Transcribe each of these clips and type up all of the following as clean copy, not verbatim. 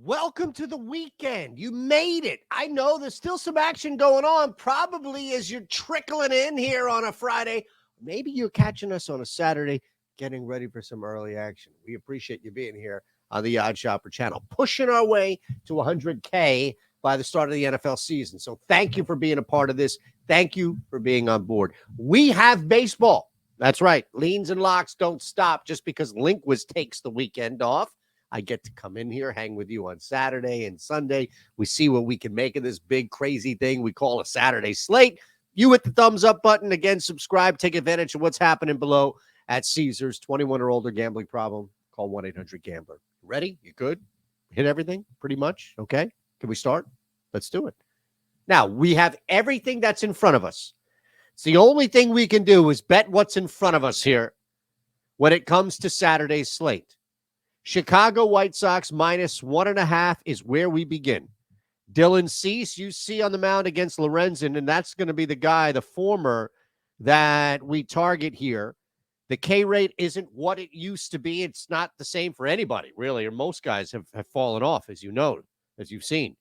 Welcome to the weekend. You made it. I know there's still some action going on, probably as you're trickling in here on a Friday. Maybe you're catching us on a Saturday, getting ready for some early action. We appreciate you being here on the Odd Shopper channel, pushing our way to 100K by the start of the NFL season. So thank you for being a part of this. Thank you for being on board. We have baseball. That's right. Leans and locks don't stop just because Linquist takes the weekend off. I get to come in here, hang with you on Saturday and Sunday. We see what we can make of this big, crazy thing we call a Saturday slate. You hit the thumbs up button. Again, subscribe. Take advantage of what's happening below at Caesars. 21 or older, gambling problem. Call 1-800-GAMBLER. Ready? You good? Hit everything pretty much? Okay. Can we start? Let's do it. Now, we have everything that's in front of us. It's the only thing we can do is bet what's in front of us here when it comes to Saturday's slate. Chicago White Sox -1.5 is where we begin. Dylan Cease, you see on the mound against Lorenzen, and that's going to be the guy, the former, that we target here. The K rate isn't what it used to be. It's not the same for anybody, really, or most guys have fallen off, as you know, as you've seen.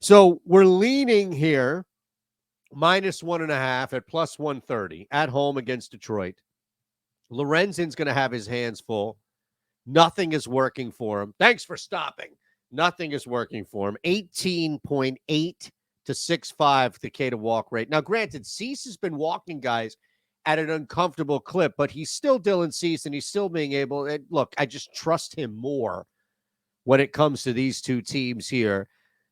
So we're leaning here -1.5 at +130 at home against Detroit. Lorenzen's going to have his hands full. Nothing is working for him. Thanks for stopping. Nothing is working for him. 18.8 to 6.5 the K to walk rate. Now, granted, Cease has been walking guys at an uncomfortable clip, but he's still Dylan Cease, and he's still being able. And look, I just trust him more when it comes to these two teams here.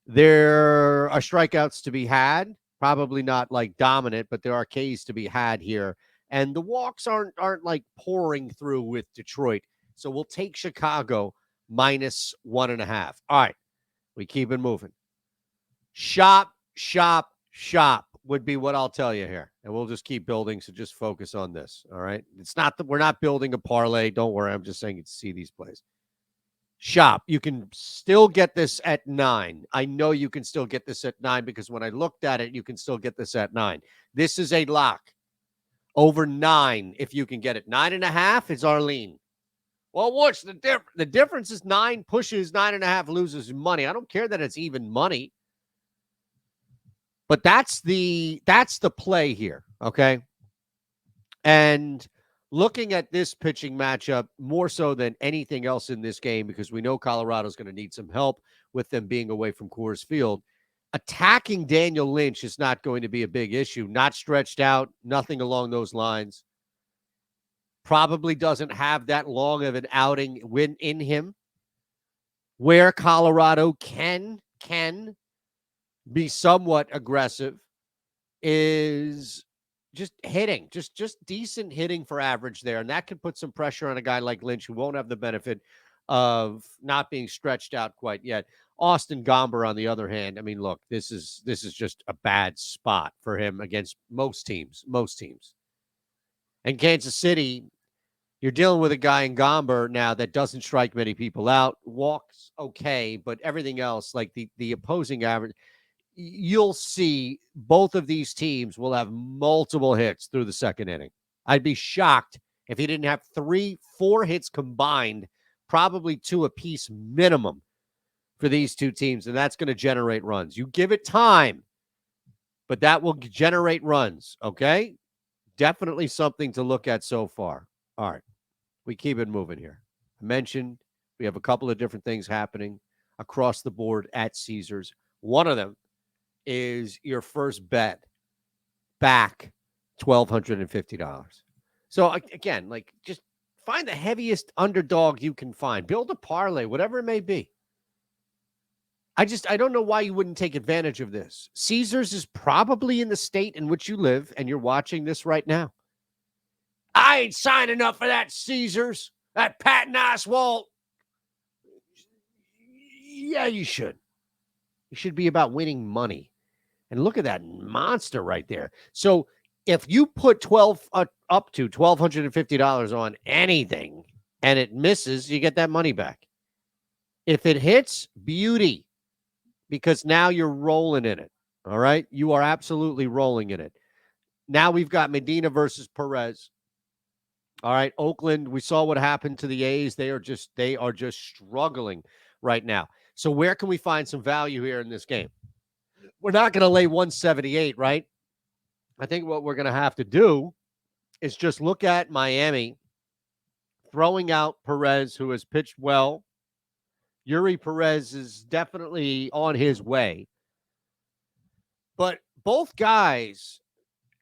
There are strikeouts to be had, probably not like dominant, but there are Ks to be had here, and the walks aren't like pouring through with Detroit. So we'll take Chicago -1.5. All right. We keep it moving. Shop would be what I'll tell you here. And we'll just keep building. So just focus on this. All right. It's not that we're not building a parlay. Don't worry. I'm just saying you see these plays. Shop. You can still get this at 9. I know you can still get this at 9 because when I looked at it, you can still get this at 9. This is a lock. Over 9 if you can get it. 9.5 is our lean. Well, what's the difference? The difference is 9 pushes, 9.5 loses money. I don't care that it's even money. But that's the play here, okay? And looking at this pitching matchup more so than anything else in this game, because we know Colorado's going to need some help with them being away from Coors Field, attacking Daniel Lynch is not going to be a big issue. Not stretched out, nothing along those lines. Probably doesn't have that long of an outing win in him. Where Colorado can be somewhat aggressive is just hitting, just decent hitting for average there. And that can put some pressure on a guy like Lynch, who won't have the benefit of not being stretched out quite yet. Austin Gomber, on the other hand, I mean, look, this is just a bad spot for him against most teams. And Kansas City, you're dealing with a guy in Gomber now that doesn't strike many people out, walks okay, but everything else, like the opposing average, you'll see both of these teams will have multiple hits through the second inning. I'd be shocked if he didn't have 3-4 hits combined, probably 2 apiece minimum for these two teams, and that's going to generate runs. You give it time, but that will generate runs, okay? Definitely something to look at so far. All right. We keep it moving here. I mentioned we have a couple of different things happening across the board at Caesars. One of them is your first bet back $1,250. So again, like, just find the heaviest underdog you can find. Build a parlay, whatever it may be. I don't know why you wouldn't take advantage of this. Caesars is probably in the state in which you live, and you're watching this right now. I ain't signing up for that Caesars, that Patton Oswalt. Yeah, you should. You should be about winning money. And look at that monster right there. So if you put up to $1,250 on anything and it misses, you get that money back. If it hits, beauty, because now you're rolling in it. All right? You are absolutely rolling in it. Now we've got Medina versus Perez. All right, Oakland, we saw what happened to the A's. They are just struggling right now. So where can we find some value here in this game? We're not going to lay 178, right? I think what we're going to have to do is just look at Miami throwing out Perez, who has pitched well. Yuri Perez is definitely on his way. But both guys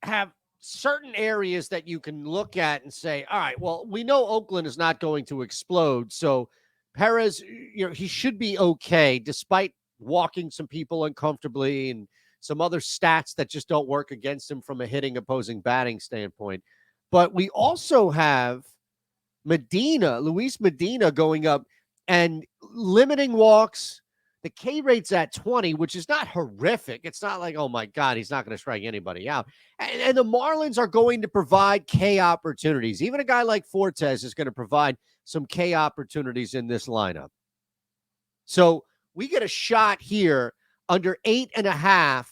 have certain areas that you can look at and say, all right, well, we know Oakland is not going to explode. So Perez, he should be okay despite walking some people uncomfortably and some other stats that just don't work against him from a hitting opposing batting standpoint. But we also have Luis Medina going up and limiting walks. The K rate's at 20, which is not horrific. It's not like, oh my God, he's not going to strike anybody out. And the Marlins are going to provide K opportunities. Even a guy like Fortes is going to provide some K opportunities in this lineup. So we get a shot here under 8.5,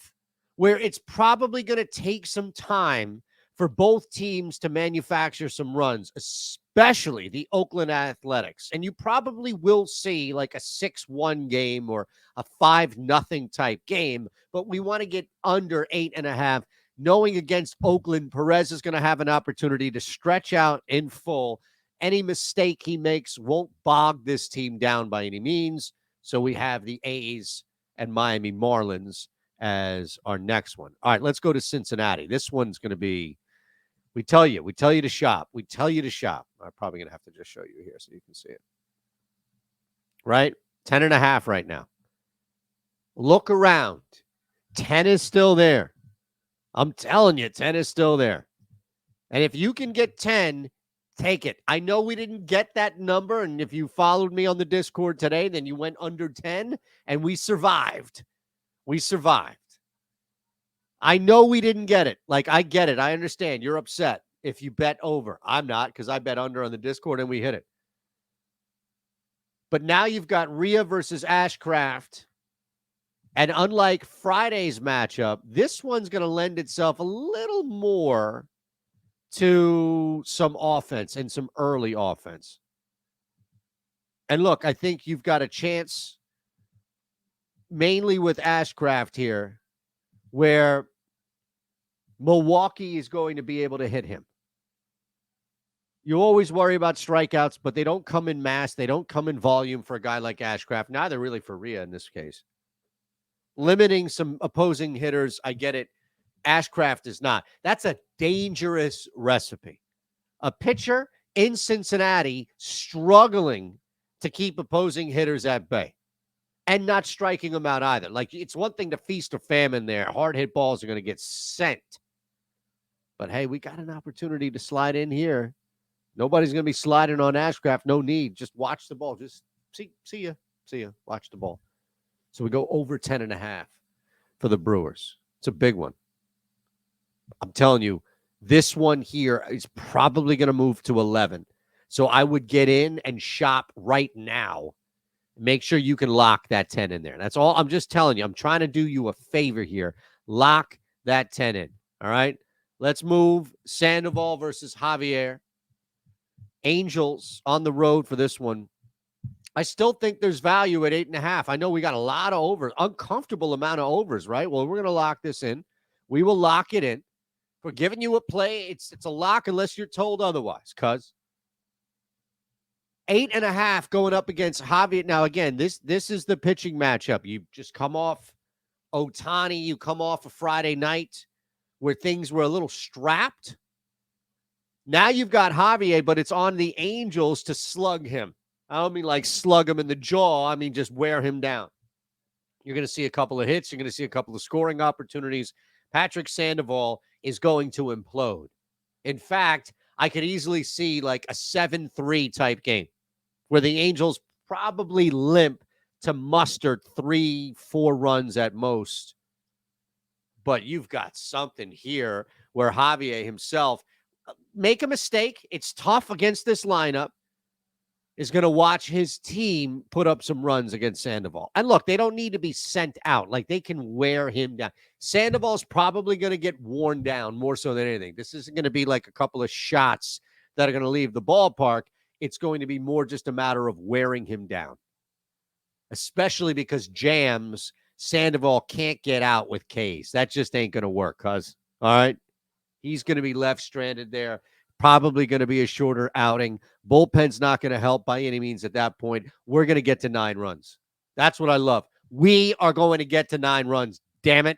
where it's probably going to take some time for both teams to manufacture some runs, especially the Oakland Athletics. And you probably will see like a 6-1 game or a 5-0 type game, but we want to get under 8.5, knowing against Oakland, Perez is going to have an opportunity to stretch out in full. Any mistake he makes won't bog this team down by any means. So we have the A's and Miami Marlins as our next one. All right, let's go to Cincinnati. This one's going to be, we tell you to shop. We tell you to shop. I'm probably going to have to just show you here so you can see it. Right? 10.5 right now. Look around. 10 is still there. I'm telling you, 10 is still there. And if you can get 10, take it. I know we didn't get that number, and if you followed me on the Discord today, then you went under 10, and we survived. We survived. I know we didn't get it. Like, I get it. I understand. You're upset if you bet over. I'm not, because I bet under on the Discord, and we hit it. But now you've got Rhea versus Ashcraft. And unlike Friday's matchup, this one's going to lend itself a little more to some offense and some early offense. And look, I think you've got a chance mainly with Ashcraft here where Milwaukee is going to be able to hit him. You always worry about strikeouts, but they don't come in mass. They don't come in volume for a guy like Ashcraft. Neither really for Rhea in this case. Limiting some opposing hitters, I get it. Ashcraft is not. That's a dangerous recipe. A pitcher in Cincinnati struggling to keep opposing hitters at bay and not striking them out either. Like, it's one thing to feast or famine there. Hard hit balls are going to get sent. But hey, we got an opportunity to slide in here. Nobody's going to be sliding on Ashcraft. No need. Just watch the ball. Just see ya. Watch the ball. So we go over 10.5 for the Brewers. It's a big one. I'm telling you, this one here is probably going to move to 11. So I would get in and shop right now. Make sure you can lock that 10 in there. That's all. I'm just telling you. I'm trying to do you a favor here. Lock that 10 in. All right? Let's move. Sandoval versus Javier. Angels on the road for this one. I still think there's value at 8.5. I know we got a lot of overs, uncomfortable amount of overs, right? Well, we're going to lock this in. We will lock it in. We're giving you a play. It's a lock unless you're told otherwise, cuz 8.5 going up against Javier. Now, again, this is the pitching matchup. You just come off Ohtani. You come off a Friday night where things were a little strapped. Now you've got Javier, but it's on the Angels to slug him. I don't mean like slug him in the jaw. I mean just wear him down. You're going to see a couple of hits. You're going to see a couple of scoring opportunities. Patrick Sandoval is going to implode. In fact, I could easily see like a 7-3 type game where the Angels probably limp to muster 3-4 runs at most. But you've got something here where Javier himself, make a mistake. It's tough against this lineup. Is going to watch his team put up some runs against Sandoval. And look, they don't need to be sent out. Like, they can wear him down. Sandoval's probably going to get worn down more so than anything. This isn't going to be like a couple of shots that are going to leave the ballpark. It's going to be more just a matter of wearing him down. especially because Jams Sandoval can't get out with K's. That just ain't going to work, cuz. All right. He's going to be left stranded there. Probably going to be a shorter outing. Bullpen's not going to help by any means at that point. We're going to get to 9 runs. That's what I love. We are going to get to 9 runs. Damn it.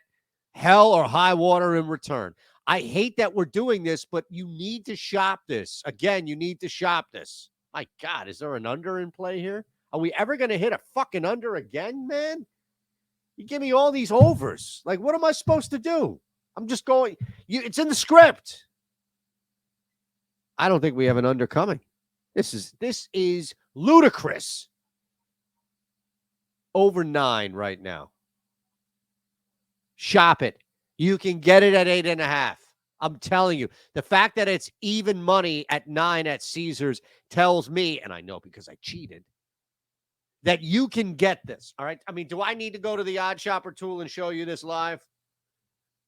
Hell or high water in return. I hate that we're doing this, but you need to shop this. Again, you need to shop this. My God, is there an under in play here? Are we ever going to hit a fucking under again, man? You give me all these overs. Like, what am I supposed to do? I'm just going. It's in the script. I don't think we have an under coming. This is ludicrous. Over 9 right now. Shop it. You can get it at 8.5. I'm telling you, the fact that it's even money at 9 at Caesars tells me, and I know because I cheated, that you can get this. All right. I mean, do I need to go to the Odd Shopper tool and show you this live?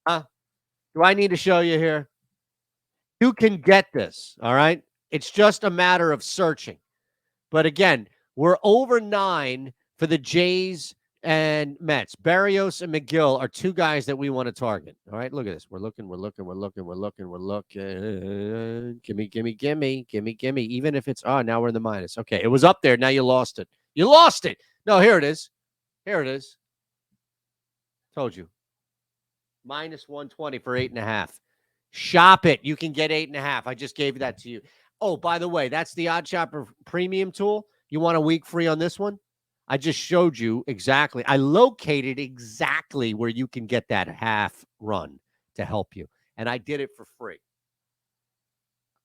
Huh? Do I need to show you here? You can get this. All right. It's just a matter of searching. But again, we're over 9 for the Jays and Mets. Barrios and McGill are 2 guys that we want to target. All right, look at this. We're looking. Gimme. Even if it's, now we're in the minus. Okay, it was up there. Now you lost it. No, here it is. Told you. Minus 120 for 8.5. Shop it. You can get 8.5. I just gave that to you. Oh, by the way, that's the Odd Shopper premium tool. You want a week free on this one? I just showed you exactly. I located exactly where you can get that half run to help you. And I did it for free.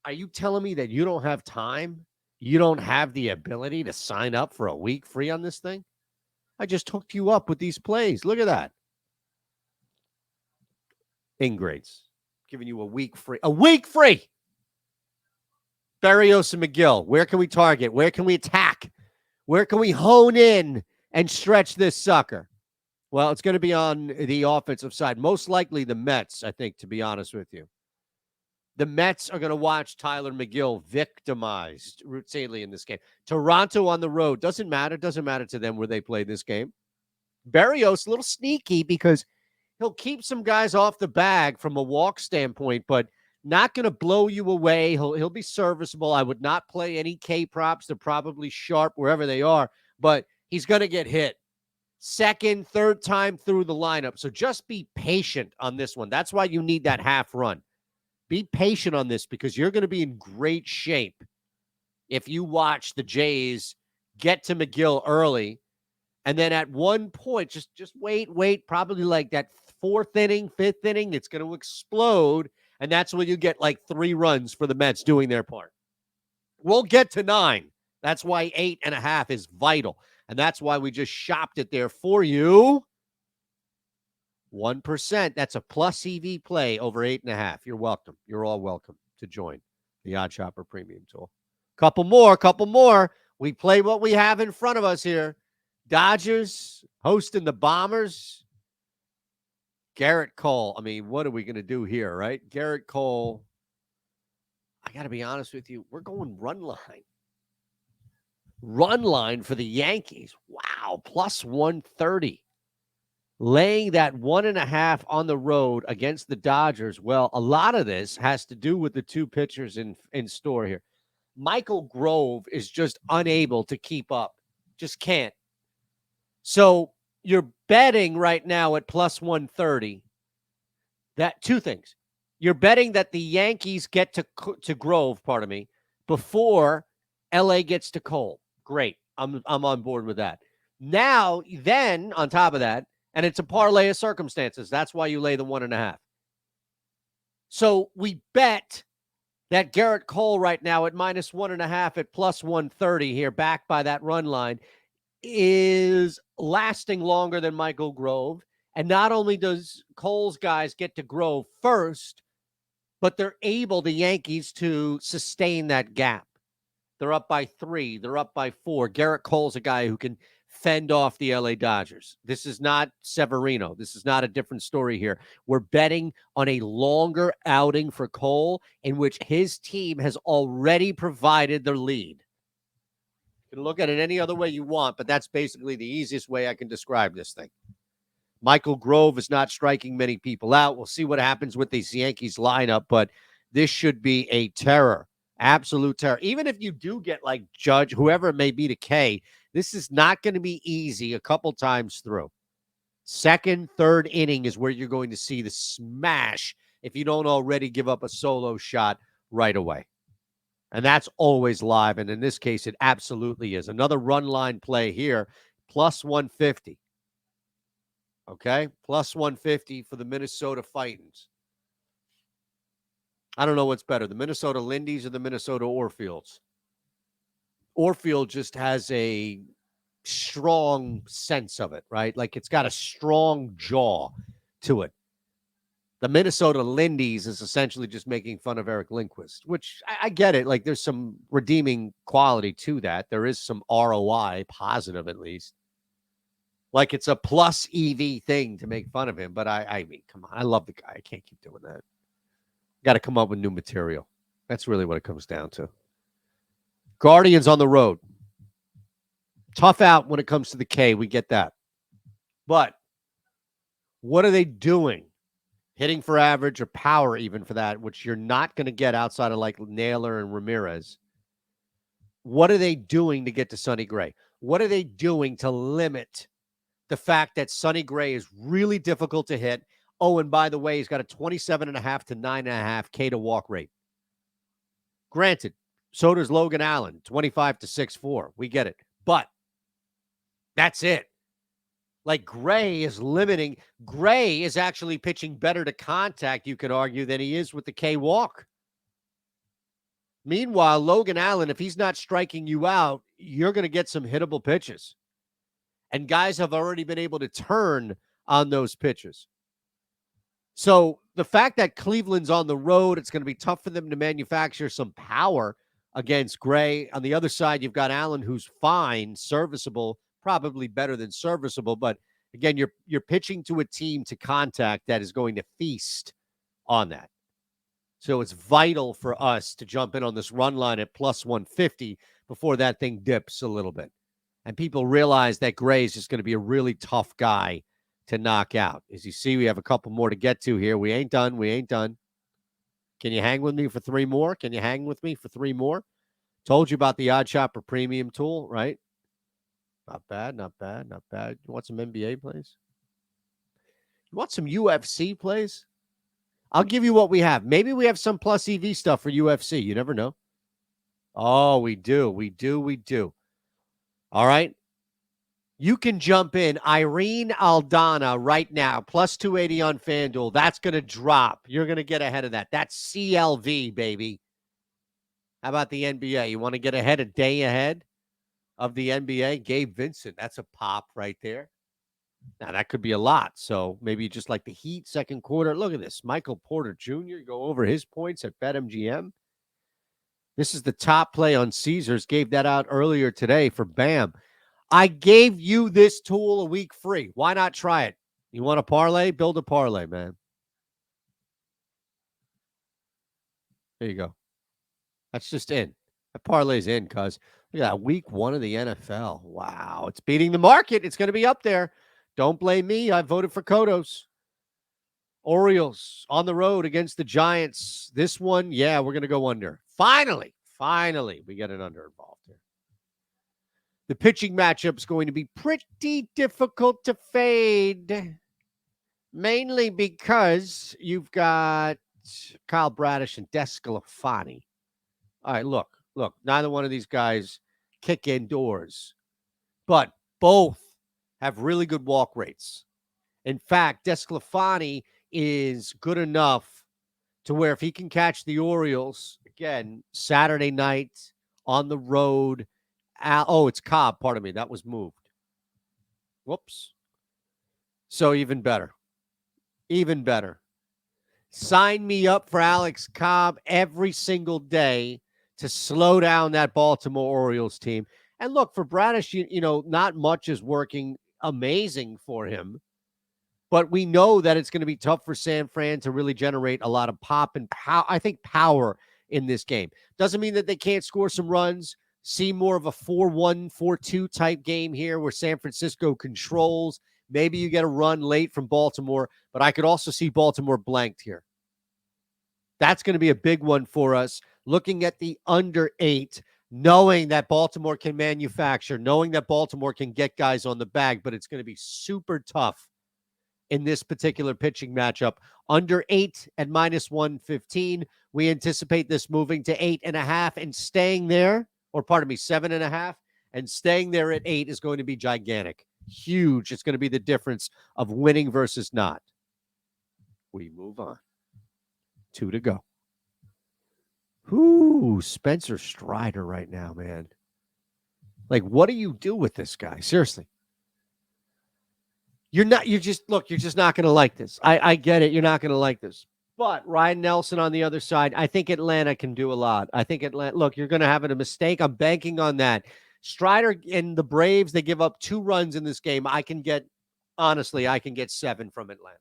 Are you telling me that you don't have time? You don't have the ability to sign up for a week free on this thing? I just hooked you up with these plays. Look at that. Ingrades. Giving you a week free. A week free! Barrios and McGill. Where can we target? Where can we attack? Where can we hone in and stretch this sucker? Well, it's going to be on the offensive side. Most likely the Mets, I think, to be honest with you. The Mets are going to watch Tyler McGill victimized routinely in this game. Toronto on the road. Doesn't matter to them where they play this game. Barrios, a little sneaky because he'll keep some guys off the bag from a walk standpoint, but not going to blow you away. He'll be serviceable. I would not play any K props. They're probably sharp wherever they are, but he's going to get hit. Second, third time through the lineup. So just be patient on this one. That's why you need that half run. Be patient on this because you're going to be in great shape if you watch the Jays get to McGill early. And then at one point, just wait, probably like that 4th inning, 5th inning, it's going to explode. And that's when you get like 3 runs for the Mets doing their part. We'll get to 9. That's why 8.5 is vital. And that's why we just shopped it there for you. 1%. That's a plus EV play over 8.5. You're welcome. You're all welcome to join the Odd Shopper Premium Tool. Couple more. We play what we have in front of us here. Dodgers hosting the Bombers. Garrett Cole. I mean, what are we going to do here, right? Garrett Cole. I got to be honest with you. We're going run line. Run line for the Yankees. Wow. Plus 130. Laying that 1.5 on the road against the Dodgers. Well, a lot of this has to do with the 2 pitchers in store here. Michael Grove is just unable to keep up. Just can't. So you're betting right now at plus 130 that 2 things. You're betting that the Yankees get to Grove, before LA gets to Cole. Great. I'm on board with that. Now, then, on top of that, and it's a parlay of circumstances. That's why you lay the 1.5. So we bet that Garrett Cole right now at minus 1.5 at plus 130 here, backed by that run line, is lasting longer than Michael Grove. And not only does Cole's guys get to Grove first, but they're able, the Yankees, to sustain that gap. They're up by 3. They're up by 4. Garrett Cole's a guy who can fend off the LA Dodgers. This is not Severino. This is not a different story here. We're betting on a longer outing for Cole in which his team has already provided the lead. You can look at it any other way you want, but that's basically the easiest way I can describe this thing. Michael Grove is not striking many people out. We'll see what happens with this Yankees lineup, but this should be a terror, absolute terror. Even if you do get like Judge, whoever it may be to K, this is not going to be easy a couple times through. Second, third inning is where you're going to see the smash if you don't already give up a solo shot right away. And that's always live. And in this case, it absolutely is. Another run line play here, plus 150. Okay, plus 150 for the Minnesota Fightins. I don't know what's better, the Minnesota Lindies or the Minnesota Orfields. Orfield just has a strong sense of it, right? Like it's got a strong jaw to it. The Minnesota Lindies is essentially just making fun of Eric Lindquist, which I get it. Like there's some redeeming quality to that. There is some ROI, positive at least. Like it's a plus EV thing to make fun of him. But I mean, come on. I love the guy. I can't keep doing that. Got to come up with new material. That's really what it comes down to. Guardians on the road. Tough out when it comes to the K. We get that. But what are they doing? Hitting for average or power even for that, which you're not going to get outside of like Naylor and Ramirez. What are they doing to get to Sonny Gray? What are they doing to limit the fact that Sonny Gray is really difficult to hit? Oh, and by the way, he's got a 27.5 to 9.5 K to walk rate. Granted, so does Logan Allen, 25 to 6.4. We get it. But that's it. Like Gray is limiting. Gray is actually pitching better to contact, you could argue, than he is with the K walk. Meanwhile, Logan Allen, if he's not striking you out, you're going to get some hittable pitches. And guys have already been able to turn on those pitches. So the fact that Cleveland's on the road, it's going to be tough for them to manufacture some power against Gray. On the other side, you've got Allen, who's fine, serviceable, probably better than serviceable. But again, you're pitching to a team to contact that is going to feast on that. So it's vital for us to jump in on this run line at plus 150 before that thing dips a little bit. And people realize that Gray is just going to be a really tough guy to knock out. As you see, we have a couple more to get to here. We ain't done. We ain't done. Can you hang with me for three more? Can you hang with me for three more? Told you about the Odd Shopper Premium tool, right? Not bad, not bad, not bad. You want some NBA plays? You want some UFC plays? I'll give you what we have. Maybe we have some plus EV stuff for UFC. You never know. Oh, we do. We do. We do. All right. You can jump in. Irene Aldana right now, plus 280 on FanDuel. That's going to drop. You're going to get ahead of that. That's CLV, baby. How about the NBA? You want to get ahead, a day ahead of the NBA? Gabe Vincent, that's a pop right there. Now, that could be a lot. So maybe just like the Heat second quarter. Look at this. Michael Porter Jr. go over his points at BetMGM. This is the top play on Caesars. Gave that out earlier today for BAM. I gave you this tool a week free. Why not try it? You want a parlay? Build a parlay, man. There you go. That's just in. That parlay's in, cuz. Look at that. Week 1 of the NFL. Wow. It's beating the market. It's going to be up there. Don't blame me. I voted for Kodos. Orioles on the road against the Giants. This one, yeah, we're going to go under. Finally, we get an under involved here. The pitching matchup is going to be pretty difficult to fade, mainly because you've got Kyle Bradish and Desclafani. All right, look, neither one of these guys kick indoors, but both have really good walk rates. In fact, Desclafani is good enough to where if he can catch the Orioles, again, Saturday night on the road. It's Cobb. Pardon me. That was moved. Whoops. So even better. Even better. Sign me up for Alex Cobb every single day to slow down that Baltimore Orioles team. And look, for Bradish, you know, not much is working amazing for him. But we know that it's going to be tough for San Fran to really generate a lot of pop and power. I think power in this game. Doesn't mean that they can't score some runs. See more of a 4-1, 4-2 type game here where San Francisco controls. Maybe you get a run late from Baltimore, but I could also see Baltimore blanked here. That's going to be a big one for us. Looking at the under 8, knowing that Baltimore can manufacture, knowing that Baltimore can get guys on the bag, but it's going to be super tough in this particular pitching matchup. Under 8 at -115. We anticipate this moving to 8.5 and staying there, or pardon me, 7.5, and staying there at 8 is going to be gigantic. Huge. It's going to be the difference of winning versus not. We move on. 2 to go. Ooh, Spencer Strider right now, man. Like, what do you do with this guy? Seriously. You're just not going to like this. I get it. You're not going to like this. But Ryan Nelson on the other side, I think Atlanta can do a lot. I think Atlanta, look, you're going to have a mistake. I'm banking on that. Strider and the Braves, they give up 2 runs in this game. I can get 7 from Atlanta.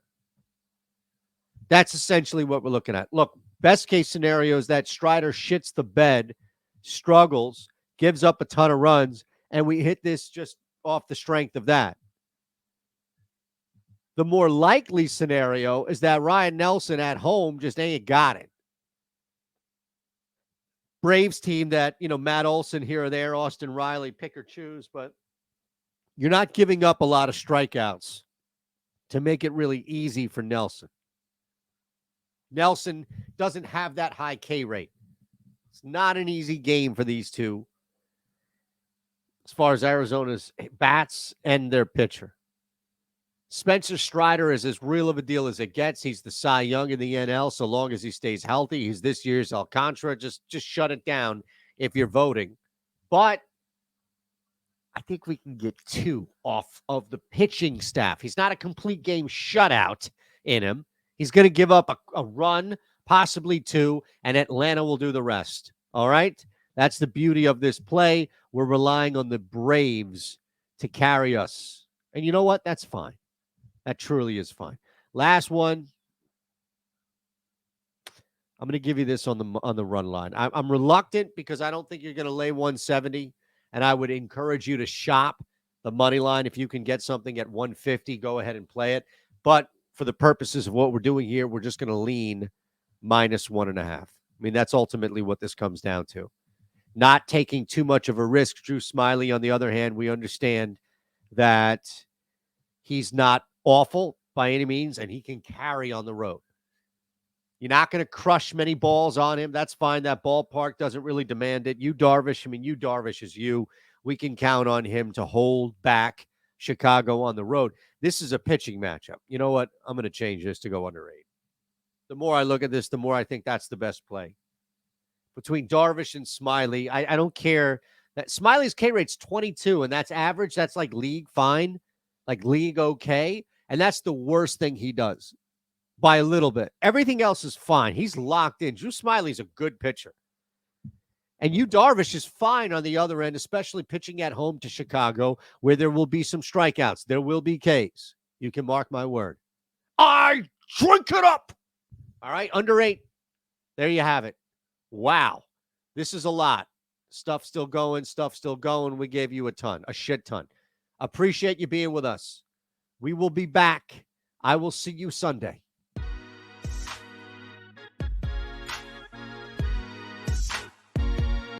That's essentially what we're looking at. Look, best case scenario is that Strider shits the bed, struggles, gives up a ton of runs, and we hit this just off the strength of that. The more likely scenario is that Ryan Nelson at home just ain't got it. Braves team that, Matt Olson here or there, Austin Riley, pick or choose, but you're not giving up a lot of strikeouts to make it really easy for Nelson. Nelson doesn't have that high K rate. It's not an easy game for these two as far as Arizona's bats and their pitcher. Spencer Strider is as real of a deal as it gets. He's the Cy Young in the NL so long as he stays healthy. He's this year's Alcantara. Just shut it down if you're voting. But I think we can get 2 off of the pitching staff. He's not a complete game shutout in him. He's going to give up a run, possibly 2, and Atlanta will do the rest. All right? That's the beauty of this play. We're relying on the Braves to carry us. And you know what? That's fine. That truly is fine. Last one. I'm going to give you this on the run line. I'm reluctant because I don't think you're going to lay 170, and I would encourage you to shop the money line. If you can get something at 150, go ahead and play it. But for the purposes of what we're doing here, we're just going to lean -1.5. I mean, that's ultimately what this comes down to. Not taking too much of a risk. Drew Smyly, on the other hand, we understand that he's not awful by any means, and he can carry on the road. You're not going to crush many balls on him. That's fine. That ballpark doesn't really demand it. Yu Darvish is you. We can count on him to hold back Chicago on the road. This is a pitching matchup. You know what? I'm going to change this to go under 8. The more I look at this, the more I think that's the best play. Between Darvish and Smyly, I don't care. That Smiley's K rate's 22, and that's average. That's like league fine, like league okay. And that's the worst thing he does by a little bit. Everything else is fine. He's locked in. Drew Smyly's a good pitcher. And Yu Darvish is fine on the other end, especially pitching at home to Chicago, where there will be some strikeouts. There will be Ks. You can mark my word. I drink it up. All right, under 8. There you have it. Wow. This is a lot. Stuff still going. We gave you a shit ton. Appreciate you being with us. We will be back. I will see you Sunday.